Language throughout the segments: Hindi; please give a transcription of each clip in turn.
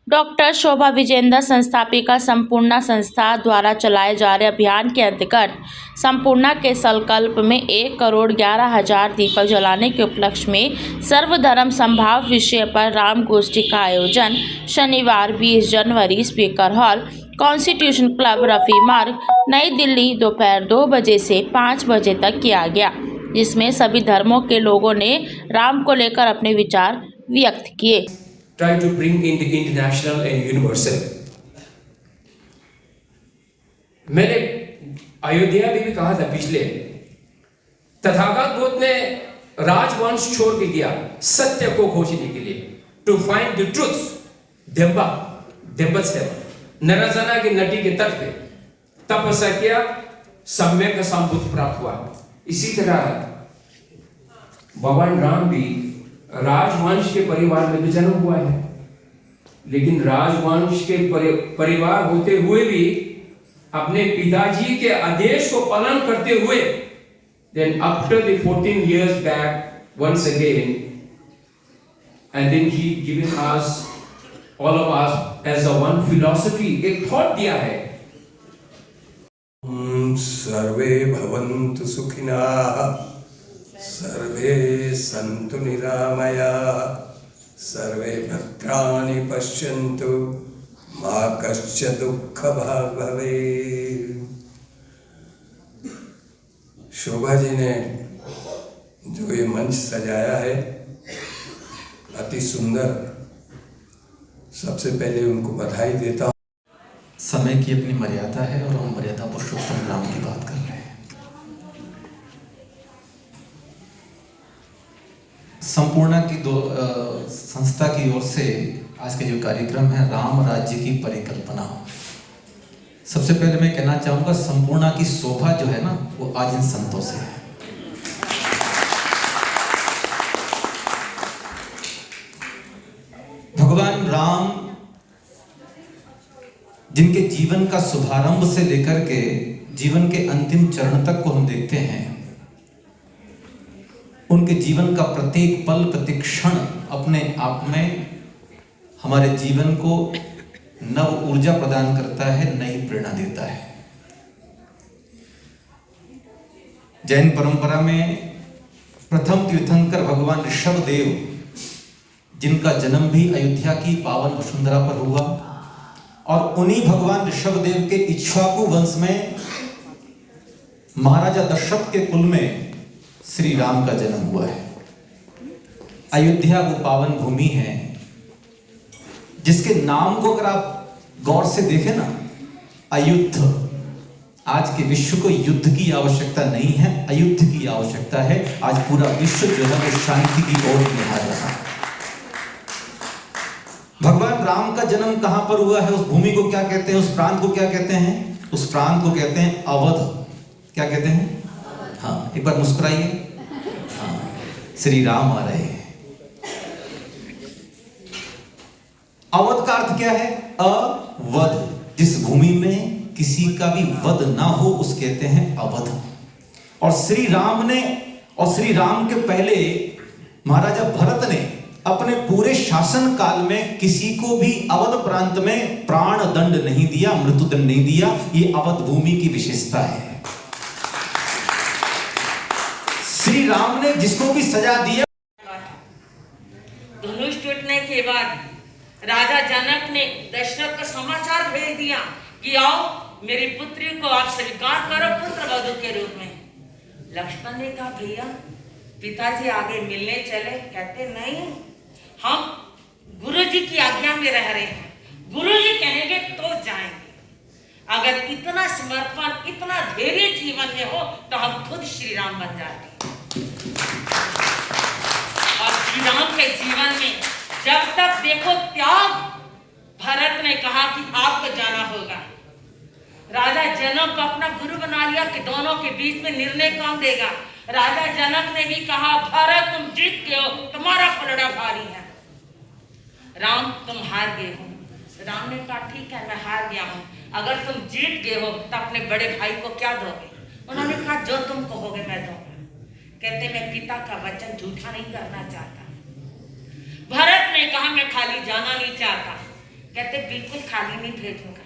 डॉक्टर शोभा विजेंद्र संस्थापिका संपूर्णा संस्था द्वारा चलाए जा रहे अभियान के अंतर्गत संपूर्णा के संकल्प में 1,11,000 दीपक जलाने के उपलक्ष्य में सर्वधर्म संभाव विषय पर राम गोष्ठी का आयोजन शनिवार 20 जनवरी speaker hall, constitution club, Rafi Marg, Nai Delhi दोपहर 2 बजे से 5 बजे तक किया गया, जिसमें सभी धर्मों के लोगों ने राम को लेकर अपने विचार व्यक्त किए। Try to bring in the international and universal. मैंने अयोध्या में भी कहा था पिछले, तथागत बुद्ध ने राजवंश छोड़ के दिया सत्य को खोजने के लिए, टू फाइंड द ट्रूथ। नरसना के नदी के तट पे तपस्या किया, सम्यक संबुद्ध प्राप्त हुआ। इसी तरह भगवान राम भी राजवंश के परिवार में भी जन्म हुआ है, लेकिन राजवंश के परिवार होते हुए भी अपने पिताजी के आदेश को पालन करते हुए, then after the 14 years back once again, and then he given us all of us as a one philosophy, एक thought दिया है। सर्वे भवन्तु सुखिनः, सर्वे सन्तु निरामयाः, सर्वे भद्राणि पश्यन्तु, मा कश्चित् दुःखभाग् भवेत्। शोभा जी ने जो ये मंच सजाया है अति सुंदर, सबसे पहले उनको बधाई देता हूँ। समय की अपनी मर्यादा है और हम मर्यादा पुरुषोत्तम राम की बात कर रहे हैं। संपूर्णा की संस्था की ओर से आज का जो कार्यक्रम है राम राज्य की परिकल्पना। सबसे पहले मैं कहना चाहूंगा संपूर्णा की शोभा जो है ना वो आज इन संतों से है। भगवान राम जिनके जीवन का शुभारंभ से लेकर के जीवन के अंतिम चरण तक को हम देखते हैं, उनके जीवन का प्रत्येक पल प्रत्येक क्षण अपने आप में हमारे जीवन को नव ऊर्जा प्रदान करता है, नई प्रेरणा देता है। जैन परंपरा में प्रथम तीर्थंकर भगवान ऋषभदेव, जिनका जन्म भी अयोध्या की पावन वसुंधरा पर हुआ, और उन्हीं भगवान ऋषभदेव के इक्ष्वाकु वंश में महाराजा दशरथ के कुल में श्री राम का जन्म हुआ है। अयोध्या वो पावन भूमि है जिसके नाम को अगर आप गौर से देखें ना, अयुद्ध। आज के विश्व को युद्ध की आवश्यकता नहीं है, अयुद्ध की आवश्यकता है। आज पूरा विश्व जो है वो शांति की ओर निहार रहा है। भगवान राम का जन्म कहां पर हुआ है, उस भूमि को क्या कहते हैं, उस प्रांत को क्या कहते हैं? उस प्रांत को कहते हैं अवध। क्या कहते हैं? हाँ, एक बार मुस्कुराइए। हाँ, श्री राम आ रहे हैं। अवध का अर्थ क्या है? अवध। जिस भूमि में किसी का भी वध ना हो उस कहते हैं अवध। और श्री राम के पहले महाराजा भरत ने अपने पूरे शासन काल में किसी को भी अवध प्रांत में प्राण दंड नहीं दिया, मृत्यु दंड नहीं दिया। ये अवध भूमि की विशेषता है। श्री राम ने जिसको भी सजा दिया। धनुष टूटने के बाद राजा जनक ने दशरथ को समाचार भेज दिया कि आओ मेरी पुत्री को आप स्वीकार करो पुत्र वधू के रूप में। लक्ष्मण ने कहा भैया पिताजी आगे मिलने चले। कहते नहीं, हम गुरुजी की आज्ञा में रह रहे हैं, गुरुजी कहेंगे तो जाएंगे। अगर इतना समर्पण इतना धैर्य जीवन में हो तो हम खुद श्री राम बन जाते। और श्री राम के जीवन में जब तक देखो त्याग, भरत ने कहा कि आपको जाना होगा। राजा जनक को अपना गुरु बना लिया कि दोनों के बीच में निर्णय कौन देगा। राजा जनक ने भी कहा भरत तुम जीत गए हो, तुम्हारा पलड़ा भारी है। राम तुम हार गए हो। राम ने कहा ठीक है मैं हार गया हूं, अगर तुम जीत गए हो तो अपने बड़े भाई को क्या दोगे? उन्होंने कहा जो तुम कहोगे मैं दूंगा। कहते मैं पिता का वचन झूठा नहीं करना चाहता। भरत ने कहा मैं खाली जाना नहीं चाहता। कहते बिल्कुल खाली नहीं भेजूंगा।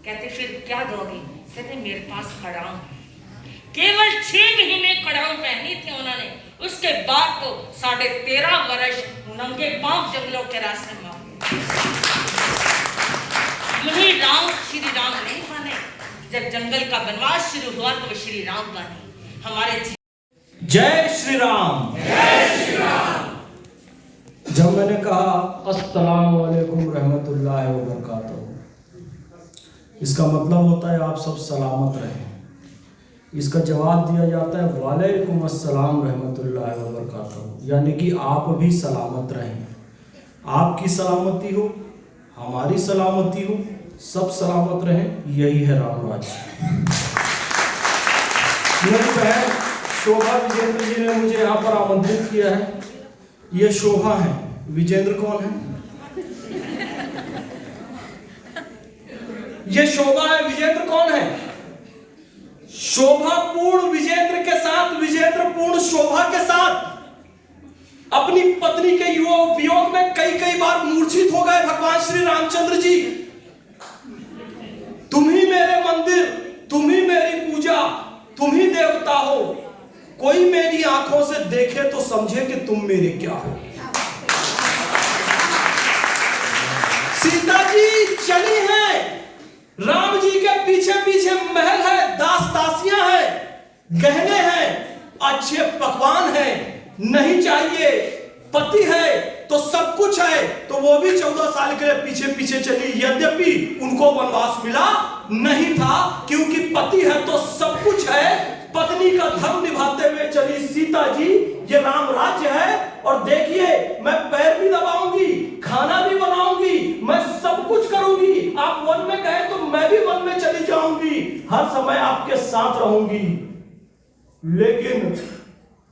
कहते फिर क्या दोगे? कहते मेरे पास खड़ाऊं। केवल 6 महीने खड़ाऊं पहनी थी उन्होंने, उसके बाद तो 13.5 वर्ष नंगे पांव जंगलों के रास्ते में। यही राम श्री राम नहीं बने, जब जंगल का वनवास शुरू हुआ तो श्री राम बने हमारे। जय श्री राम। जय श्री राम। जब मैंने कहा अस्सलाम वालेकुम रहमतुल्लाहि व बरकातहू, इसका मतलब होता है आप सब सलामत रहें। इसका जवाब दिया जाता है वालेकुम अस्सलाम रहमतुल्लाहि व बरकातहू, यानी कि आप भी सलामत रहें। आपकी सलामती हो, हमारी सलामती हो, सब सलामत रहें, यही है राम राज्य। मेरी बहन शोभा विजेंद्र जी ने मुझे यहाँ पर आमंत्रित किया है। ये शोभा है, विजेंद्र कौन है? ये शोभा है, विजेंद्र कौन है? शोभा पूर्ण विजेंद्र के साथ, विजेंद्र पूर्ण शोभा के साथ अपनी पत्नी के वियोग में कई बार मूर्छित हो गए भगवान श्री रामचंद्र जी। तुम ही मेरे मंदिर, तुम ही मेरी पूजा, तुम ही देवता हो। कोई मेरी आंखों से देखे तो समझे कि तुम मेरे क्या हो। सीता जी चली हैं, राम जी के पीछे पीछे महल है, दास दासियां हैं, गहने हैं, अच्छे पकवान हैं, नहीं चाहिए, पति है तो सब कुछ है। तो वो भी 14 साल के लिए पीछे पीछे चली, यद्यपि उनको वनवास मिला नहीं था, क्योंकि पति है तो सब कुछ है। पत्नी का धर्म निभाते हुए चली सीता जी। ये राम राज्य है। और देखिए, मैं पैर भी दबाऊंगी, खाना भी बनाऊंगी, मैं सब कुछ करूंगी। आप वन में गए तो मैं भी वन में चली जाऊंगी, हर समय आपके साथ रहूंगी। लेकिन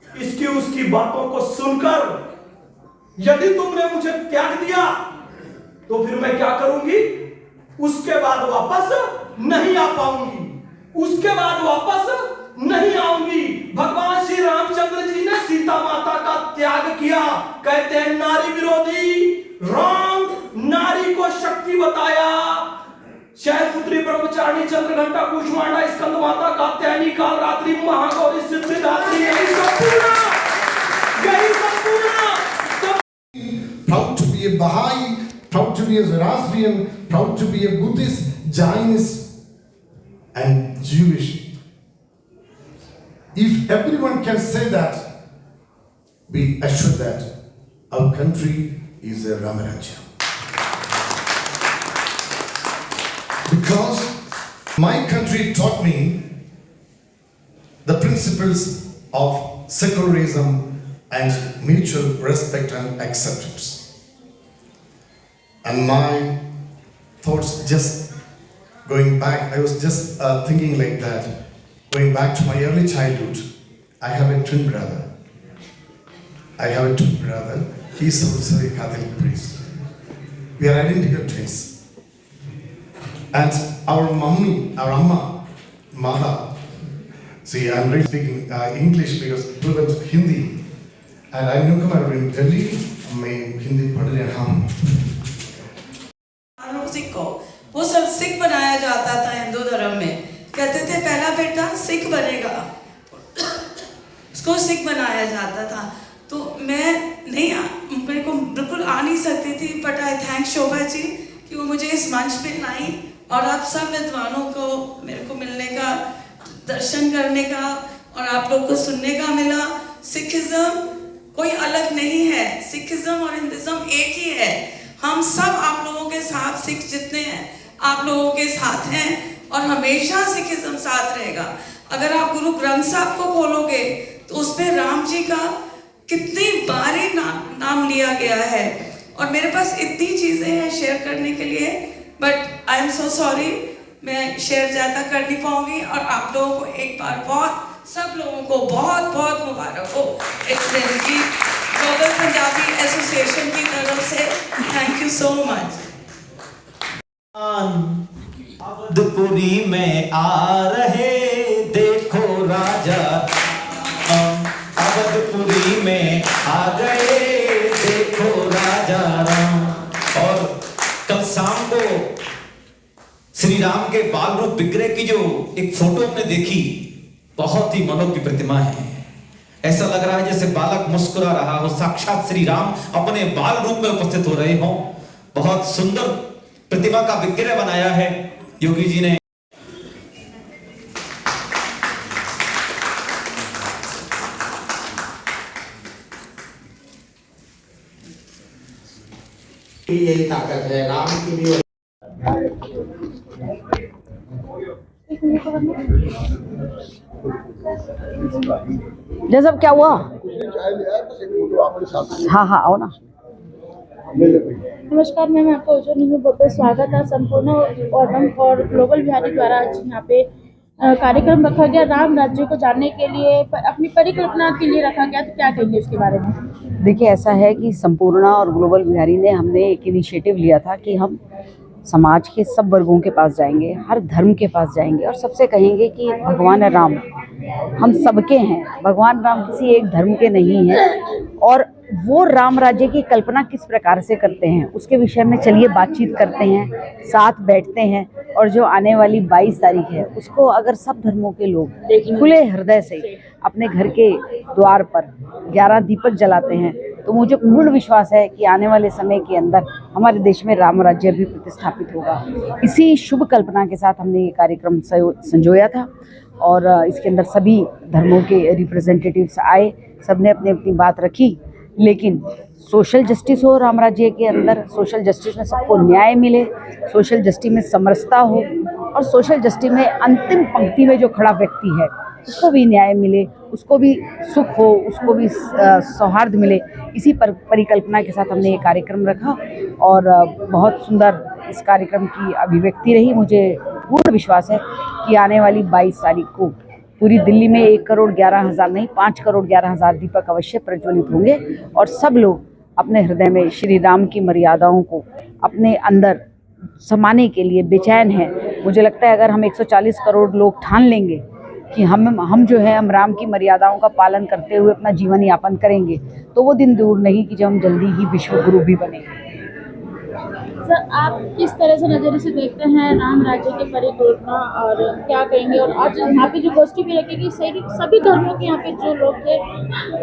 इसकी उसकी बातों को सुनकर यदि तुमने मुझे त्याग दिया तो फिर मैं क्या करूंगी? उसके बाद वापस नहीं आ पाऊंगी, उसके बाद वापस नहीं आऊंगी। भगवान श्री रामचंद्र जी ने सीता माता का त्याग किया। कहते हैं नारी विरोधी राम नारी को शक्ति बताया। शैलपुत्री ब्रह्मचारिणी चंद्रघंटा कुष्मांडा स्कंद माता कात्यायनी काल रात्रि महागौरी सिद्धिदात्री, यही संपूर्ण। Proud to be a Baha'i, proud to be a Zoroastrian, proud to be a Buddhist, Jainist and Jewish. If everyone can say that, be assured that our country is a Ramarajya. Because my country taught me the principles of secularism and mutual respect and acceptance. And my thoughts just going back, I was just thinking like that, going back to my early childhood. I have a twin brother. He's also a Catholic priest. We are identical twins. And our mummy, our amma, mother, see, I'm really speaking English because fluent Hindi. And I'm newcomer in Delhi. मैं हिंदी पढ़ रहा हूँ। सिख को वो सब सिख बनाया जाता था हिंदू धर्म में। कहते थे पहला बेटा सिख बनेगा, उसको सिख बनाया जाता था। तो मैं नहीं, मेरे को बिल्कुल आ नहीं सकती थी, but I thank Shobha ji कि वो मुझे इस मंच पे लाई और आप सब विद्वानों को मेरे को मिलने का, दर्शन करने का और आप लोग को सुनने का मिला। सिखिज्म कोई अलग नहीं है, सिखिज्म और हिंदुइज्म एक ही है। हम सब आप लोगों के साथ, सिख जितने हैं आप लोगों के साथ हैं और हमेशा सिखिज्म साथ रहेगा। अगर आप गुरु ग्रंथ साहब को खोलोगे तो उसमें राम जी का कितनी बारी नाम लिया गया है। और मेरे पास इतनी चीज़ें हैं शेयर करने के लिए, but I am so sorry, मैं शेयर ज़्यादा कर नहीं पाऊंगी। और आप लोगों को एक बार बहुत, सब लोगों को बहुत बहुत मुबारक हो इस दिन की, ग्लोबल पंजाबी एसोसिएशन की तरफ से। Thank you so much. Awadhpuri में आ रहे देखो राजा, अवधपुरी में आ गए देखो राजा राम। और कल शाम को श्री राम के बाल रूप विग्रह की जो एक फोटो हमने देखी, बहुत ही मनोज्ञ प्रतिमा है। ऐसा लग रहा है जैसे बालक मुस्कुरा रहा हो, साक्षात श्री राम अपने बाल रूप में उपस्थित हो रहे हो। बहुत सुंदर प्रतिमा का विग्रह बनाया है योगी जी ने। यही ताकत है राम की भी। जैसा क्या हुआ? हाँ हाँ आओ ना। नमस्कार मैम, आपका ओजोन न्यूज़ में बहुत बहुत स्वागत है। संपूर्ण और ग्लोबल बिहारी द्वारा आज यहाँ पे कार्यक्रम रखा गया राम राज्य को जानने के लिए, अपनी परिकल्पना के लिए रखा गया, तो क्या कहेंगे इसके बारे में? देखिए, ऐसा है कि संपूर्णा और ग्लोबल बिहारी ने हमने एक इनिशिएटिव लिया था कि हम समाज के सब वर्गों के पास जाएंगे, हर धर्म के पास जाएंगे और सबसे कहेंगे कि भगवान राम हम सबके हैं, भगवान राम किसी एक धर्म के नहीं हैं और वो राम राज्य की कल्पना किस प्रकार से करते हैं उसके विषय में चलिए बातचीत करते हैं, साथ बैठते हैं। और जो आने वाली 22 तारीख है उसको अगर सब धर्मों के लोग खुले हृदय से अपने घर के द्वार पर 11 दीपक जलाते हैं तो मुझे पूर्ण विश्वास है कि आने वाले समय के अंदर हमारे देश में राम राज्य भी प्रतिस्थापित होगा। इसी शुभ कल्पना के साथ हमने ये कार्यक्रम संजोया था और इसके अंदर सभी धर्मों के रिप्रेजेंटेटिव्स आए, सबने अपनी अपनी बात रखी। लेकिन सोशल जस्टिस हो राम राज्य के अंदर, सोशल जस्टिस में सबको न्याय मिले, सोशल जस्टिस में समरसता हो और सोशल जस्टिस में अंतिम पंक्ति में जो खड़ा व्यक्ति है उसको भी न्याय मिले, उसको भी सुख हो, उसको भी सौहार्द मिले। इसी परिकल्पना के साथ हमने ये कार्यक्रम रखा और बहुत सुंदर इस कार्यक्रम की अभिव्यक्ति रही। मुझे पूर्ण विश्वास है कि आने वाली 22 तारीख को पूरी दिल्ली में 1,11,000 नहीं 5,11,000 दीपक अवश्य प्रज्वलित होंगे और सब लोग अपने हृदय में श्री राम की मर्यादाओं को अपने अंदर समाने के लिए बेचैन हैं। मुझे लगता है अगर हम 140 करोड़ लोग ठान लेंगे कि हम जो है हम राम की मर्यादाओं का पालन करते हुए अपना जीवन यापन करेंगे तो वो दिन दूर नहीं कि जब हम जल्दी ही विश्व गुरु भी बनेंगे। सर, आप किस तरह से नज़रिए से देखते हैं राम राज्य की परिकल्पना और क्या कहेंगे? और आज यहाँ पे जो गोष्ठी भी रखेगी सभी धर्मों के यहाँ पे जो लोग थे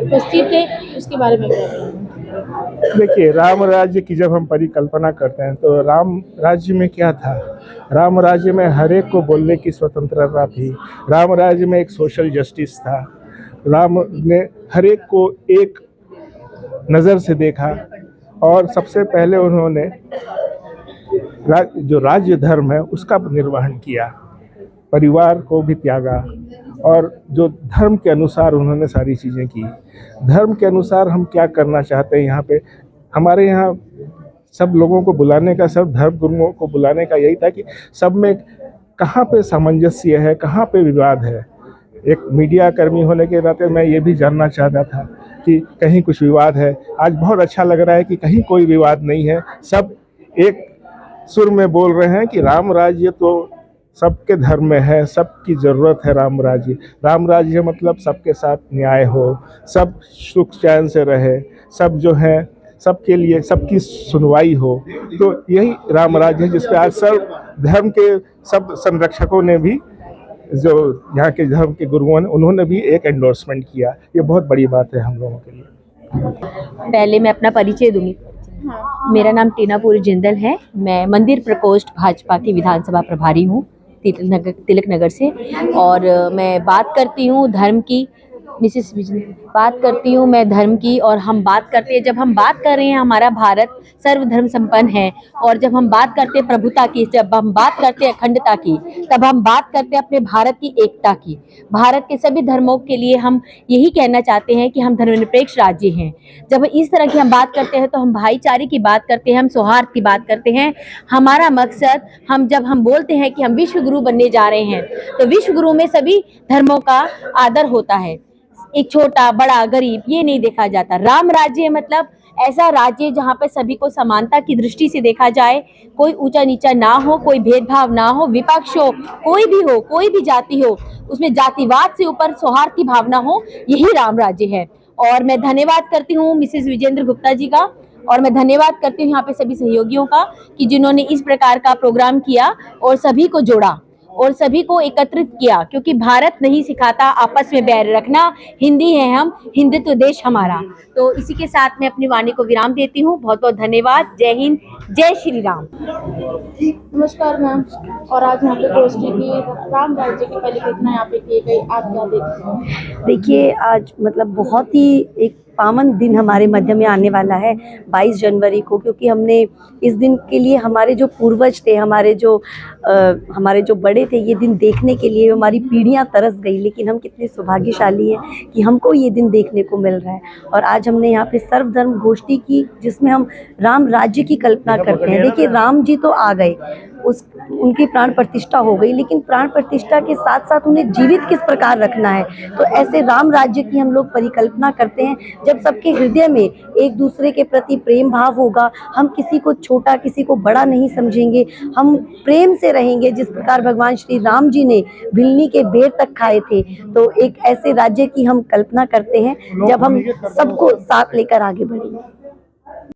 उपस्थित थे, उसके बारे में क्या कहेंगे? देखिए, राम राज्य की जब हम परिकल्पना करते हैं तो राम राज्य में क्या था? राम राज्य में हर एक को बोलने की स्वतंत्रता थी। राम राज्य में एक सोशल जस्टिस था। राम ने हर एक को एक नज़र से देखा और सबसे पहले उन्होंने जो राज्य धर्म है उसका निर्वहन किया, परिवार को भी त्यागा और जो धर्म के अनुसार उन्होंने सारी चीज़ें की। धर्म के अनुसार हम क्या करना चाहते हैं यहाँ पे, हमारे यहाँ सब लोगों को बुलाने का, सब धर्म गुरुओं को बुलाने का यही था कि सब में कहाँ पे सामंजस्य है, कहाँ पे विवाद है। एक मीडिया कर्मी होने के नाते मैं ये भी जानना चाहता था कि कहीं कुछ विवाद है। आज बहुत अच्छा लग रहा है कि कहीं कोई विवाद नहीं है, सब एक सुर में बोल रहे हैं कि राम राज्य तो सबके धर्म में है, सबकी ज़रूरत है राम राज्य। राम राज्य मतलब सबके साथ न्याय हो, सब सुख चैन से रहे, सब जो है सबके लिए सबकी सुनवाई हो, तो यही राम राज्य है जिसपे आज सब धर्म के सब संरक्षकों ने भी, जो यहाँ के धर्म के गुरुओं ने, उन्होंने भी एक एंडोर्समेंट किया। ये बहुत बड़ी बात है हम लोगों के लिए। पहले मैं अपना परिचय दूंगी। मेरा नाम टीना पूरी जिंदल है। मैं मंदिर प्रकोष्ठ भाजपा की विधानसभा प्रभारी हूँ तिलक नगर से और मैं बात करती हूँ धर्म की। मिसेस बात करती हूँ मैं धर्म की और हम बात करते हैं, जब हम बात कर रहे हैं हमारा भारत सर्वधर्म संपन्न है और जब हम बात करते हैं प्रभुता की, जब हम बात करते हैं अखंडता की, तब हम बात करते हैं अपने भारत की एकता की। भारत के सभी धर्मों के लिए हम यही कहना चाहते हैं कि हम धर्मनिरपेक्ष राज्य हैं। जब इस तरह की हम बात करते हैं तो हम भाईचारे की बात करते हैं, हम सौहार्द की बात करते हैं। हमारा मकसद, जब हम बोलते हैं कि हम विश्व गुरु बनने जा रहे हैं तो विश्व गुरु में सभी धर्मों का आदर होता है, एक छोटा बड़ा गरीब ये नहीं देखा जाता। राम राज्य मतलब ऐसा राज्य जहाँ पे सभी को समानता की दृष्टि से देखा जाए, कोई ऊंचा नीचा ना हो, कोई भेदभाव ना हो, विपक्ष हो, कोई भी जाति हो, उसमें जातिवाद से ऊपर सौहार्द की भावना हो, यही राम राज्य है। और मैं धन्यवाद करती हूँ मिसेस विजेंद्र गुप्ता जी का और मैं धन्यवाद करती हूँ यहाँ पे सभी सहयोगियों का कि जिन्होंने इस प्रकार का प्रोग्राम किया और सभी को जोड़ा और सभी को एकत्रित किया, क्योंकि भारत नहीं सिखाता आपस में बैर रखना, हिंदी है हम, हिंदुत्व देश हमारा। तो इसी के साथ मैं अपनी वाणी को विराम देती हूँ। बहुत बहुत धन्यवाद। जय हिंद, जय श्री राम। नमस्कार मैम। और आज यहाँ पे गोष्ठी की राम राज्य की परिकल्पना यहाँ पे की गई, आप क्या देखते हैं? देखिए, आज मतलब बहुत ही एक पावन दिन हमारे मध्य में आने वाला है 22 जनवरी को, क्योंकि हमने इस दिन के लिए हमारे जो पूर्वज थे, हमारे जो बड़े थे, ये दिन देखने के लिए हमारी पीढ़ियां तरस गई, लेकिन हम कितने सौभाग्यशाली हैं कि हमको ये दिन देखने को मिल रहा है। और आज हमने यहाँ पे सर्वधर्म गोष्ठी की, जिसमें हम राम राज्य की कल्पना करते हैं। देखिए, राम जी तो आ गए, उनकी प्राण प्रतिष्ठा हो गई, लेकिन प्राण प्रतिष्ठा के साथ साथ उन्हें जीवित किस प्रकार रखना है। तो ऐसे राम राज्य की हम लोग परिकल्पना करते हैं, जब सबके हृदय में एक दूसरे के प्रति प्रेम भाव होगा, हम किसी को छोटा किसी को बड़ा नहीं समझेंगे, हम प्रेम से रहेंगे, जिस प्रकार भगवान श्री राम जी ने भिलनी के बेर तक खाए थे। तो एक ऐसे राज्य की हम कल्पना करते हैं जब हम सबको साथ लेकर आगे बढ़ेंगे।